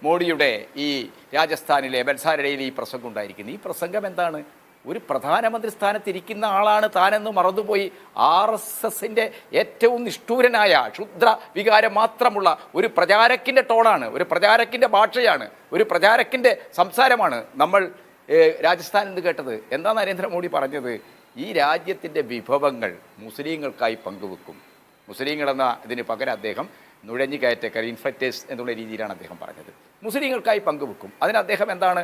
മോഡിയുടെ ഈ രാജസ്ഥാനിലെ ബൻസാരയിൽ ഈ പ്രസംഗം ഉണ്ടായിരിക്കുന്നത്. ഈ പ്രസംഗം എന്താണ്? ഒരു പ്രധാനമന്ത്രി സ്ഥാനത്തിരിക്കുന്ന ആളാണ് താനെന്ന് മറന്നുപോയി RSSൻ്റെ ഏറ്റവും നിഷ്ഠൂരനായ ക്ഷുദ്ര വികാരം മാത്രമുള്ള ഒരു പ്രചാരക്കിൻ്റെ ടോണാണ്, ഒരു പ്രചാരക്കിൻ്റെ ഭാഷയാണ്, ഒരു പ്രചാരക്കിൻ്റെ സംസാരമാണ് നമ്മൾ രാജസ്ഥാനിൽ നിന്ന് കേട്ടത്. എന്താ നരേന്ദ്രമോദി പറഞ്ഞത്? ഈ രാജ്യത്തിൻ്റെ വിഭവങ്ങൾ മുസ്ലിങ്ങൾക്കായി പങ്കുവെക്കും. മുസ്ലിങ്ങളെന്ന ഇതിന് പകരം അദ്ദേഹം നുഴഞ്ഞുകയറ്റക്കാർ, ഇൻഫെക്റ്റേഴ്സ് എന്നുള്ള രീതിയിലാണ് അദ്ദേഹം പറഞ്ഞത്. മുസ്ലിങ്ങൾക്കായി പങ്കുവെക്കും. അദ്ദേഹം എന്താണ്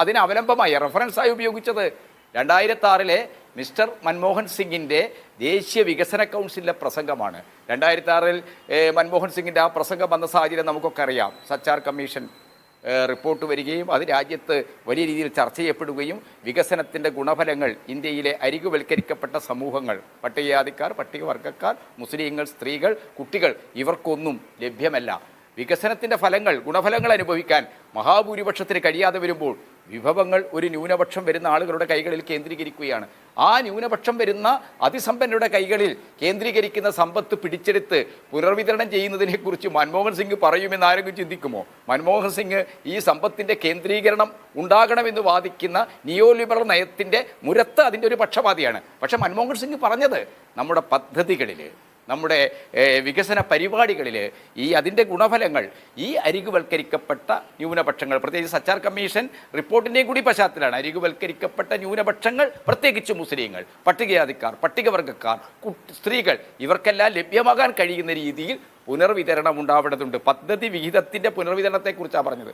അതിന് അവലംബമായി റെഫറൻസായി ഉപയോഗിച്ചത് 2006 മിസ്റ്റർ മൻമോഹൻ സിംഗിൻ്റെ ദേശീയ വികസന കൗൺസിലിലെ പ്രസംഗമാണ്. 2006 മൻമോഹൻ സിംഗിൻ്റെ ആ പ്രസംഗം വന്ന സാഹചര്യം നമുക്കൊക്കെ അറിയാം. സച്ചാർ കമ്മീഷൻ റിപ്പോർട്ട് വരികയും അത് രാജ്യത്ത് വലിയ രീതിയിൽ ചർച്ച ചെയ്യപ്പെടുകയും വികസനത്തിൻ്റെ ഗുണഫലങ്ങൾ ഇന്ത്യയിലെ അരികുവൽക്കരിക്കപ്പെട്ട സമൂഹങ്ങൾ, പട്ടികജാതിക്കാർ, പട്ടികവർഗക്കാർ, മുസ്ലിങ്ങൾ, സ്ത്രീകൾ, കുട്ടികൾ ഇവർക്കൊന്നും ലഭ്യമല്ല. വികസനത്തിൻ്റെ ഗുണഫലങ്ങൾ അനുഭവിക്കാൻ മഹാഭൂരിപക്ഷത്തിന് കഴിയാതെ വരുമ്പോൾ വിഭവങ്ങൾ ഒരു ന്യൂനപക്ഷം വരുന്ന ആളുകളുടെ കൈകളിൽ കേന്ദ്രീകരിക്കുകയാണ്. ആ ന്യൂനപക്ഷം വരുന്ന അതിസമ്പന്നരുടെ കൈകളിൽ കേന്ദ്രീകരിക്കുന്ന സമ്പത്ത് പിടിച്ചെടുത്ത് പുനർവിതരണം ചെയ്യുന്നതിനെക്കുറിച്ച് മൻമോഹൻ സിംഗ് പറയുമെന്ന് ആരെങ്കിലും ചിന്തിക്കുമോ? മൻമോഹൻ സിംഗ് ഈ സമ്പത്തിൻ്റെ കേന്ദ്രീകരണം ഉണ്ടാകണമെന്ന് വാദിക്കുന്ന നിയോ ലിബറൽ നയത്തിൻ്റെ മുരത്ത് അതിൻ്റെ ഒരു പക്ഷപാതിയാണ്. പക്ഷേ മൻമോഹൻ സിംഗ് പറഞ്ഞത് നമ്മുടെ പദ്ധതികളിൽ, നമ്മുടെ വികസന പരിപാടികളിൽ അതിൻ്റെ ഗുണഫലങ്ങൾ ഈ അരികുവൽക്കരിക്കപ്പെട്ട ന്യൂനപക്ഷങ്ങൾ, പ്രത്യേകിച്ച് സച്ചാർ കമ്മീഷൻ റിപ്പോർട്ടിൻ്റെയും കൂടി പശ്ചാത്തലമാണ്. അരികുവൽക്കരിക്കപ്പെട്ട ന്യൂനപക്ഷങ്ങൾ, പ്രത്യേകിച്ച് മുസ്ലിങ്ങൾ, പട്ടികജാതിക്കാർ, പട്ടികവർഗക്കാർ, സ്ത്രീകൾ ഇവർക്കെല്ലാം ലഭ്യമാകാൻ കഴിയുന്ന രീതിയിൽ പുനർവിതരണം ഉണ്ടാവേണ്ടതുണ്ട്. പദ്ധതി വിഹിതത്തിൻ്റെ പുനർവിതരണത്തെക്കുറിച്ചാണ് പറഞ്ഞത്.